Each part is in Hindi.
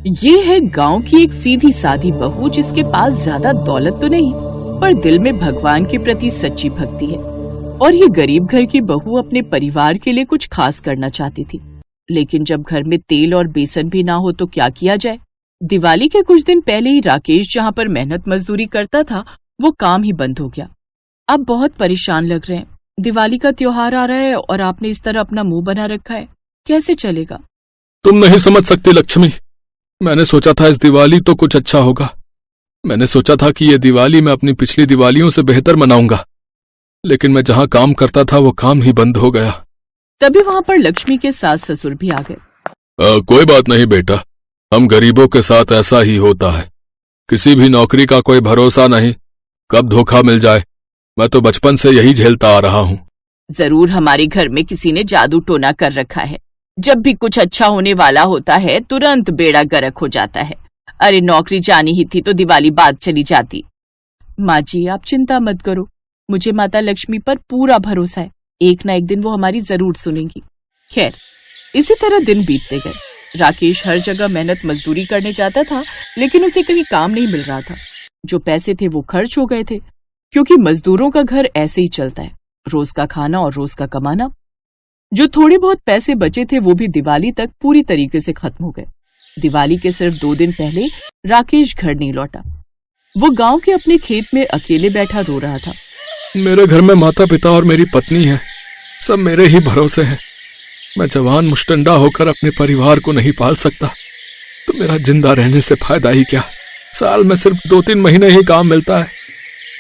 ये है गांव की एक सीधी सादी बहू जिसके पास ज्यादा दौलत तो नहीं पर दिल में भगवान के प्रति सच्ची भक्ति है। और ये गरीब घर की बहू अपने परिवार के लिए कुछ खास करना चाहती थी, लेकिन जब घर में तेल और बेसन भी ना हो तो क्या किया जाए। दिवाली के कुछ दिन पहले ही राकेश जहाँ पर मेहनत मजदूरी करता था वो काम ही बंद हो गया। अब बहुत परेशान लग रहे हैं। दिवाली का त्योहार आ रहा है और आपने इस तरह अपना मुंह बना रखा है, कैसे चलेगा। तुम नहीं समझ सकती लक्ष्मी, मैंने सोचा था इस दिवाली तो कुछ अच्छा होगा। मैंने सोचा था कि ये दिवाली मैं अपनी पिछली दिवालियों से बेहतर मनाऊंगा, लेकिन मैं जहाँ काम करता था वो काम ही बंद हो गया। तभी वहाँ पर लक्ष्मी के सास ससुर भी आ गए। कोई बात नहीं बेटा, हम गरीबों के साथ ऐसा ही होता है। किसी भी नौकरी का कोई भरोसा नहीं, कब धोखा मिल जाए। मैं तो बचपन से यही झेलता आ रहा हूँ। जरूर हमारे घर में किसी ने जादू टोना कर रखा है। जब भी कुछ अच्छा होने वाला होता है तुरंत बेड़ा गर्क हो जाता है। अरे नौकरी जानी ही थी तो दिवाली बाद चली जाती। माँ जी आप चिंता मत करो, मुझे माता लक्ष्मी पर पूरा भरोसा है, एक ना एक दिन वो हमारी जरूर सुनेंगी। खैर इसी तरह दिन बीतते गए। राकेश हर जगह मेहनत मजदूरी करने जाता था, लेकिन उसे कहीं काम नहीं मिल रहा था। जो पैसे थे वो खर्च हो गए थे, क्योंकि मजदूरों का घर ऐसे ही चलता है, रोज का खाना और रोज का कमाना। जो थोड़े बहुत पैसे बचे थे वो भी दिवाली तक पूरी तरीके से खत्म हो गए। दिवाली के सिर्फ 2 दिन पहले राकेश घर नहीं लौटा। वो गांव के अपने खेत में अकेले बैठा रो रहा था। मेरे घर में माता पिता और मेरी पत्नी है, सब मेरे ही भरोसे हैं। मैं जवान मुश्तंडा होकर अपने परिवार को नहीं पाल सकता तो मेरा जिंदा रहने से फायदा ही क्या। साल में सिर्फ 2-3 महीने ही काम मिलता है,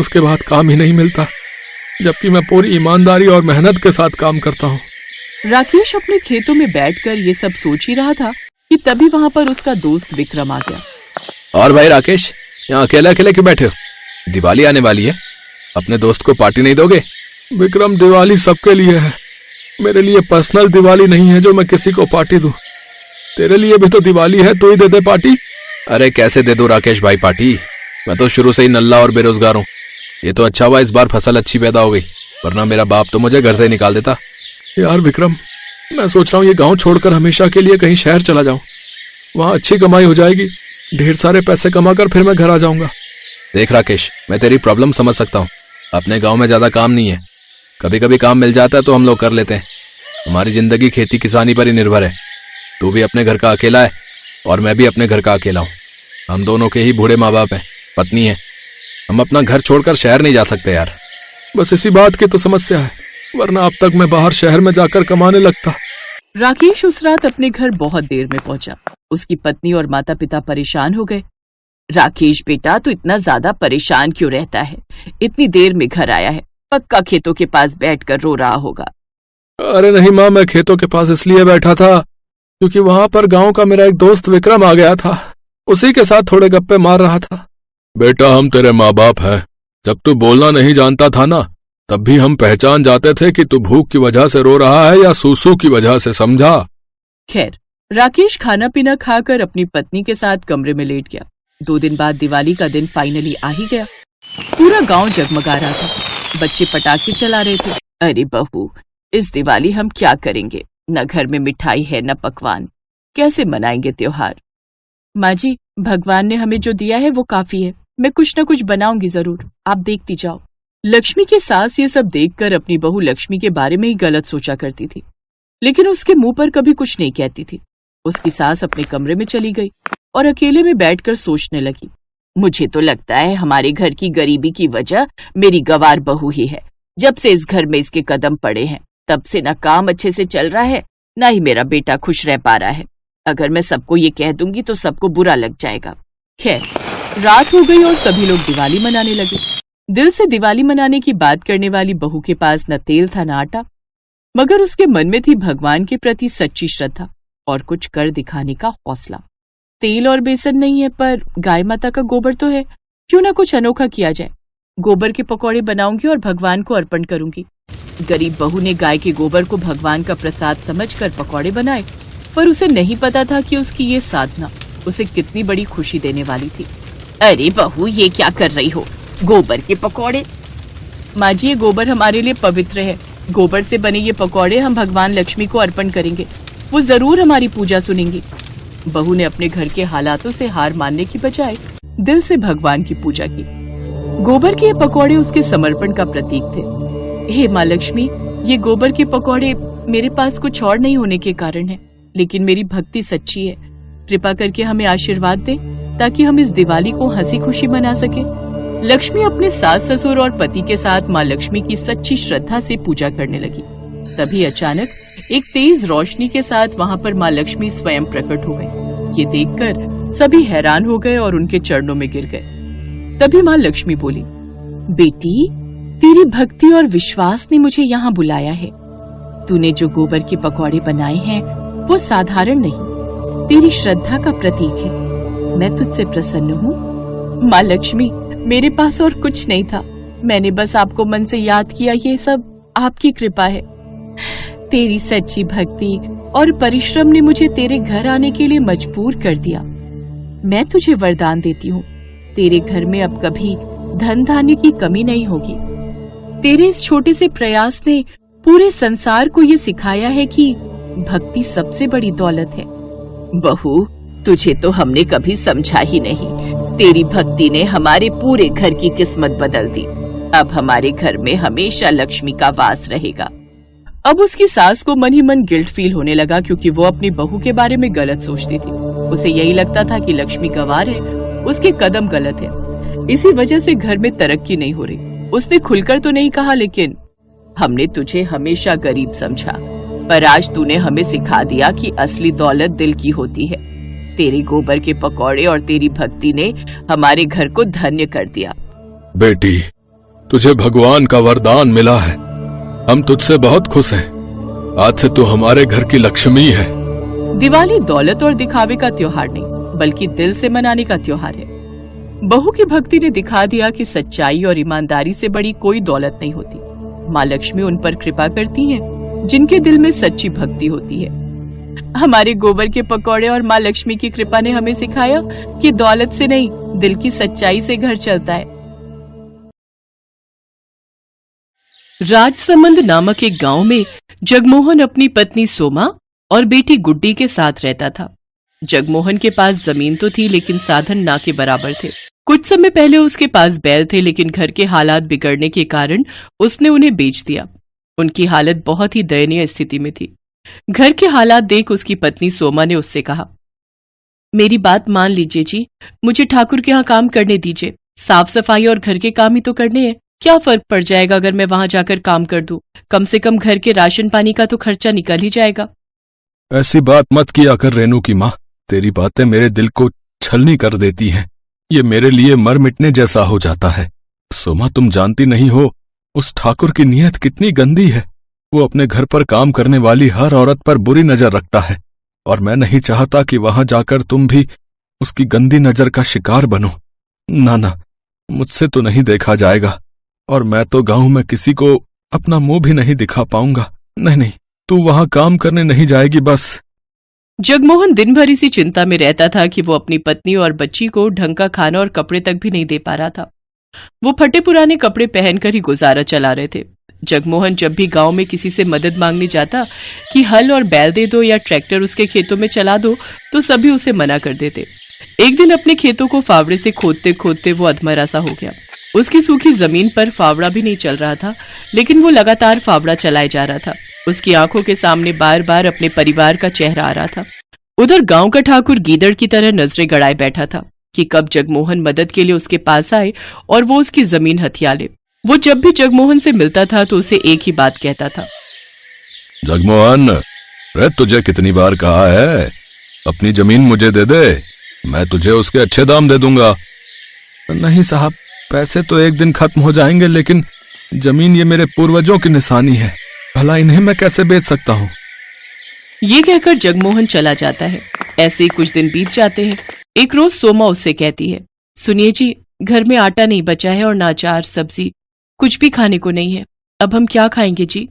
उसके बाद काम ही नहीं मिलता, जबकि मैं पूरी ईमानदारी और मेहनत के साथ काम करता हूँ। राकेश अपने खेतों में बैठकर ये सब सोच ही रहा था कि तभी वहाँ पर उसका दोस्त विक्रम आ गया। और भाई राकेश, यहाँ अकेले अकेले क्यों बैठे हो? दिवाली आने वाली है, अपने दोस्त को पार्टी नहीं दोगे? विक्रम दिवाली सबके लिए है, मेरे लिए पर्सनल दिवाली नहीं है जो मैं किसी को पार्टी दूं। तेरे लिए भी तो दिवाली है, तू ही दे दे पार्टी। अरे कैसे दे दूं राकेश भाई पार्टी, मैं तो शुरू से ही नल्ला और बेरोजगार हूँ। ये तो अच्छा हुआ इस बार फसल अच्छी पैदा हो गई, वरना मेरा बाप तो मुझे घर से ही निकाल देता। यार विक्रम, मैं सोच रहा हूँ ये गांव छोड़कर हमेशा के लिए कहीं शहर चला जाऊं, वहां अच्छी कमाई हो जाएगी, ढेर सारे पैसे कमाकर फिर मैं घर आ जाऊंगा। देख राकेश, मैं तेरी प्रॉब्लम समझ सकता हूँ। अपने गांव में ज्यादा काम नहीं है, कभी कभी काम मिल जाता है तो हम लोग कर लेते हैं। हमारी जिंदगी खेती किसानी पर ही निर्भर है। तू भी अपने घर का अकेला है और मैं भी अपने घर का अकेला हूँ। हम दोनों के ही बूढ़े माँ बाप हैं, पत्नी है। हम अपना घर छोड़कर शहर नहीं जा सकते यार। बस इसी बात की तो समस्या है, वरना अब तक मैं बाहर शहर में जाकर कमाने लगता। राकेश उस रात अपने घर बहुत देर में पहुंचा। उसकी पत्नी और माता पिता परेशान हो गए। राकेश बेटा तू इतना ज्यादा परेशान क्यों रहता है? इतनी देर में घर आया है, पक्का खेतों के पास बैठकर रो रहा होगा। अरे नहीं माँ, मैं खेतों के पास इसलिए बैठा था क्योंकि वहां पर गांव का मेरा एक दोस्त विक्रम आ गया था, उसी के साथ थोड़े गप्पे मार रहा था। बेटा हम तेरे माँ बाप हैं, जब तू बोलना नहीं जानता था ना तब भी हम पहचान जाते थे कि तू भूख की वजह से रो रहा है या सूसू की वजह से, समझा? खैर राकेश खाना पीना खाकर अपनी पत्नी के साथ कमरे में लेट गया। 2 दिन बाद दिवाली का दिन फाइनली आ ही गया। पूरा गांव जगमगा रहा था, बच्चे पटाखे चला रहे थे। अरे बहू, इस दिवाली हम क्या करेंगे? न घर में मिठाई है न पकवान, कैसे मनाएंगे त्योहार? माँ जी, भगवान ने हमें जो दिया है वो काफी है, मैं कुछ न कुछ बनाऊंगी जरूर, आप देखती जाओ। लक्ष्मी की सास ये सब देखकर अपनी बहू लक्ष्मी के बारे में ही गलत सोचा करती थी, लेकिन उसके मुंह पर कभी कुछ नहीं कहती थी। उसकी सास अपने कमरे में चली गई और अकेले में बैठकर सोचने लगी, मुझे तो लगता है हमारे घर की गरीबी की वजह मेरी गवार बहू ही है। जब से इस घर में इसके कदम पड़े हैं तब से न काम अच्छे से चल रहा है, न ही मेरा बेटा खुश रह पा रहा है। अगर मैं सबको ये कह दूंगी तो सबको बुरा लग जाएगा। खैर रात हो गई और सभी लोग दिवाली मनाने लगे। दिल से दिवाली मनाने की बात करने वाली बहू के पास न तेल था न आटा, मगर उसके मन में थी भगवान के प्रति सच्ची श्रद्धा और कुछ कर दिखाने का हौसला। तेल और बेसन नहीं है पर गाय माता का गोबर तो है, क्यों ना कुछ अनोखा किया जाए। गोबर के पकौड़े बनाऊंगी और भगवान को अर्पण करूंगी। गरीब बहू ने गाय के गोबर को भगवान का प्रसाद समझकर पकौड़े बनाए, पर उसे नहीं पता था कि उसकी ये साधना उसे कितनी बड़ी खुशी देने वाली थी। अरे बहू, ये क्या कर रही हो? गोबर के पकौड़े? माँ जी, ये गोबर हमारे लिए पवित्र है। गोबर से बने ये पकौड़े हम भगवान लक्ष्मी को अर्पण करेंगे, वो जरूर हमारी पूजा सुनेंगी। बहू ने अपने घर के हालातों से हार मानने की बजाय दिल से भगवान की पूजा की। गोबर के ये पकौड़े उसके समर्पण का प्रतीक थे। हे माँ लक्ष्मी, ये गोबर के पकौड़े मेरे पास कुछ और नहीं होने के कारण है, लेकिन मेरी भक्ति सच्ची है। कृपा करके हमें आशीर्वाद दे ताकि हम इस दिवाली को हंसी खुशी मना सके। लक्ष्मी अपने सास ससुर और पति के साथ माँ लक्ष्मी की सच्ची श्रद्धा से पूजा करने लगी। तभी अचानक एक तेज रोशनी के साथ वहाँ पर माँ लक्ष्मी स्वयं प्रकट हो गई। ये देखकर सभी हैरान हो गए और उनके चरणों में गिर गए। तभी माँ लक्ष्मी बोली, बेटी, तेरी भक्ति और विश्वास ने मुझे यहाँ बुलाया है। तूने जो गोबर के पकौड़े बनाए हैं वो साधारण नहीं, तेरी श्रद्धा का प्रतीक है। मैं तुझसे प्रसन्न हूँ। माँ लक्ष्मी, मेरे पास और कुछ नहीं था, मैंने बस आपको मन से याद किया। ये सब आपकी कृपा है। तेरी सच्ची भक्ति और परिश्रम ने मुझे तेरे घर आने के लिए मजबूर कर दिया। मैं तुझे वरदान देती हूँ, तेरे घर में अब कभी धन धान्य की कमी नहीं होगी। तेरे इस छोटे से प्रयास ने पूरे संसार को ये सिखाया है कि भक्ति सबसे बड़ी दौलत है। बहू, तुझे तो हमने कभी समझा ही नहीं। तेरी भक्ति ने हमारे पूरे घर की किस्मत बदल दी। अब हमारे घर में हमेशा लक्ष्मी का वास रहेगा। अब उसकी सास को मन ही मन गिल्ट फील होने लगा, क्योंकि वो अपनी बहू के बारे में गलत सोचती थी। उसे यही लगता था कि लक्ष्मी गंवार है, उसके कदम गलत है, इसी वजह से घर में तरक्की नहीं हो रही। उसने खुलकर तो नहीं कहा, लेकिन हमने तुझे हमेशा गरीब समझा, पर आज तूने हमें सिखा दिया कि असली दौलत दिल की होती है। तेरे गोबर के पकौड़े और तेरी भक्ति ने हमारे घर को धन्य कर दिया। बेटी, तुझे भगवान का वरदान मिला है। हम तुझसे बहुत खुश हैं। आज से तू हमारे घर की लक्ष्मी है। दिवाली दौलत और दिखावे का त्योहार नहीं, बल्कि दिल से मनाने का त्योहार है। बहू की भक्ति ने दिखा दिया कि सच्चाई और ईमानदारी से बड़ी कोई दौलत नहीं होती। माँ लक्ष्मी उन पर कृपा करती हैं जिनके दिल में सच्ची भक्ति होती है। हमारे गोबर के पकौड़े और माँ लक्ष्मी की कृपा ने हमें सिखाया कि दौलत से नहीं, दिल की सच्चाई से घर चलता है। राजसमंद नामक एक गांव में जगमोहन अपनी पत्नी सोमा और बेटी गुड्डी के साथ रहता था। जगमोहन के पास जमीन तो थी, लेकिन साधन ना के बराबर थे। कुछ समय पहले उसके पास बैल थे, लेकिन घर के हालात बिगड़ने के कारण उसने उन्हें बेच दिया। उनकी हालत बहुत ही दयनीय स्थिति में थी। घर के हालात देख उसकी पत्नी सोमा ने उससे कहा, मेरी बात मान लीजिए जी, मुझे ठाकुर के यहाँ काम करने दीजिए। साफ सफाई और घर के काम ही तो करने हैं। क्या फर्क पड़ जाएगा अगर मैं वहां जाकर काम कर दूं? कम से कम घर के राशन पानी का तो खर्चा निकल ही जाएगा। ऐसी बात मत किया कर रेनू की माँ, तेरी बातें मेरे दिल को छलनी कर देती हैं। ये मेरे लिए मर मिटने जैसा हो जाता है। सोमा, तुम जानती नहीं हो उस ठाकुर की नीयत कितनी गंदी है। वो अपने घर पर काम करने वाली हर औरत पर बुरी नजर रखता है, और मैं नहीं चाहता कि वहां जाकर तुम भी उसकी गंदी नजर का शिकार बनो। ना ना, मुझसे तो नहीं देखा जाएगा, और मैं तो गांव में किसी को अपना मुंह भी नहीं दिखा पाऊंगा। नहीं नहीं, तू वहां काम करने नहीं जाएगी बस। जगमोहन दिन भर इसी चिंता में रहता था कि वो अपनी पत्नी और बच्ची को ढंग का खाना और कपड़े तक भी नहीं दे पा रहा था। वो फटे पुराने कपड़े पहनकर ही गुजारा चला रहे थे। जगमोहन जब भी गांव में किसी से मदद मांगने जाता कि हल और बैल दे दो या ट्रैक्टर उसके खेतों में चला दो, तो सभी उसे मना कर देते। एक दिन अपने खेतों को फावड़े से खोदते खोदते वो अधमरा सा हो गया। उसकी सूखी जमीन पर फावड़ा भी नहीं चल रहा था, लेकिन वो लगातार फावड़ा चलाए जा रहा था। उसकी आंखों के सामने बार बार अपने परिवार का चेहरा आ रहा था। उधर गांव का ठाकुर गीदड़ की तरह नजरें गड़ाए बैठा था कि कब जगमोहन मदद के लिए उसके पास आए और वो उसकी जमीन हथिया ले। वो जब भी जगमोहन से मिलता था तो उसे एक ही बात कहता था, जगमोहन, रे तुझे कितनी बार कहा है अपनी जमीन मुझे दे दे, मैं तुझे उसके अच्छे दाम दे दूंगा। नहीं साहब, पैसे तो एक दिन खत्म हो जाएंगे, लेकिन जमीन ये मेरे पूर्वजों की निशानी है, भला इन्हें मैं कैसे बेच सकता हूँ। ये कहकर जगमोहन चला जाता है। ऐसे ही कुछ दिन बीत जाते हैं। एक रोज सोमा उससे कहती है, सुनिए जी, घर में आटा नहीं बचा है और ना अचार सब्जी कुछ भी खाने को नहीं है। अब हम क्या खाएंगे जी?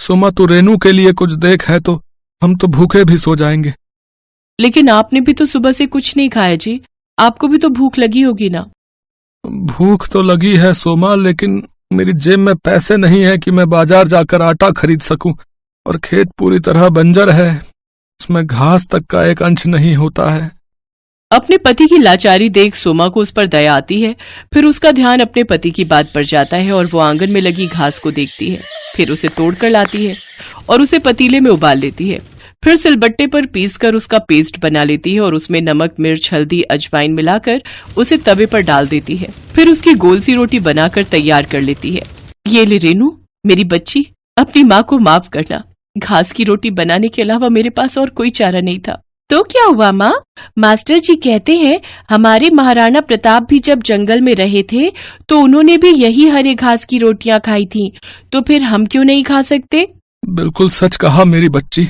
सोमा, तू रेनू के लिए कुछ देख है तो हम तो भूखे भी सो जाएंगे। लेकिन आपने भी तो सुबह से कुछ नहीं खाया जी, आपको भी तो भूख लगी होगी ना। भूख तो लगी है सोमा, लेकिन मेरी जेब में पैसे नहीं है कि मैं बाजार जाकर आटा खरीद सकूं, और खेत पूरी तरह बंजर है। उसमें घास तक का एक अंश नहीं होता है। अपने पति की लाचारी देख सोमा को उस पर दया आती है। फिर उसका ध्यान अपने पति की बात पर जाता है और वो आंगन में लगी घास को देखती है। फिर उसे तोड़कर लाती है और उसे पतीले में उबाल लेती है। फिर सिलबट्टे पर पीसकर उसका पेस्ट बना लेती है और उसमें नमक, मिर्च, हल्दी, अजवाइन मिलाकर उसे तवे पर डाल देती है। फिर उसकी गोल सी रोटी बनाकर तैयार कर लेती है। ये ले रेनू, मेरी बच्ची, अपनी माँ को माफ करना। घास की रोटी बनाने के अलावा मेरे पास और कोई चारा नहीं था। तो क्या हुआ माँ? मास्टर जी कहते हैं हमारे महाराणा प्रताप भी जब जंगल में रहे थे तो उन्होंने भी यही हरे घास की रोटियां खाई थी, तो फिर हम क्यों नहीं खा सकते? बिल्कुल सच कहा मेरी बच्ची।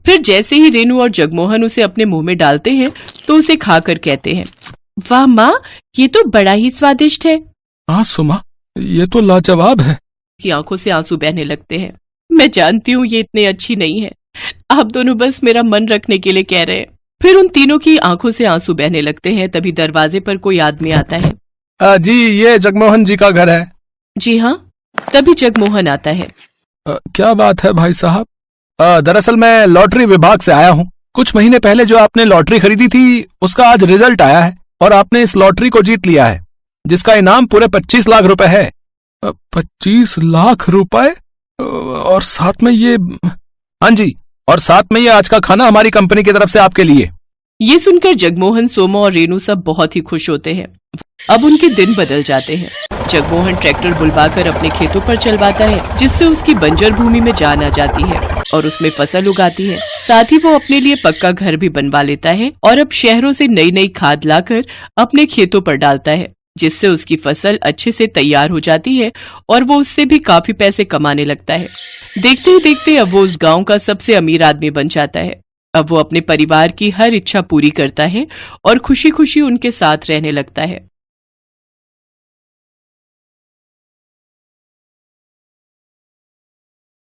फिर जैसे ही रेनू और जगमोहन उसे अपने मुंह में डालते हैं तो उसे खाकर कहते हैं, वाह माँ, ये तो बड़ा ही स्वादिष्ट है। हाँ सुमा, ये तो लाजवाब है। की आंखों से आंसू बहने लगते हैं। मैं जानती हूँ ये इतनी अच्छी नहीं है, आप दोनों बस मेरा मन रखने के लिए कह रहे हैं। फिर उन तीनों की आंखों से आंसू बहने लगते हैं। तभी दरवाजे पर कोई आदमी आता है। जी, ये जगमोहन जी का घर है। जी हाँ। तभी जगमोहन आता है। क्या बात है भाई साहब? दरअसल मैं लॉटरी विभाग से आया हूँ। कुछ महीने पहले जो आपने लॉटरी खरीदी थी उसका आज रिजल्ट आया है और आपने इस लॉटरी को जीत लिया है, जिसका इनाम पूरे 25 लाख रुपए है। 25 लाख रुपए? और साथ में ये, हाँ जी, और साथ में ये आज का खाना हमारी कंपनी की तरफ से आपके लिए। ये सुनकर जगमोहन, सोमा और रेनू सब बहुत ही खुश होते हैं। अब उनके दिन बदल जाते हैं। जगमोहन ट्रैक्टर बुलवाकर अपने खेतों पर चलवाता है, जिससे उसकी बंजर भूमि में जान आ जाती है और उसमें फसल उगाती है। साथ ही वो अपने लिए पक्का घर भी बनवा लेता है और अब शहरों से नई नई खाद लाकर अपने खेतों पर डालता है, जिससे उसकी फसल अच्छे से तैयार हो जाती है और वो उससे भी काफी पैसे कमाने लगता है। देखते ही देखते अब वो उस गांव का सबसे अमीर आदमी बन जाता है। अब वो अपने परिवार की हर इच्छा पूरी करता है और खुशी खुशी उनके साथ रहने लगता है।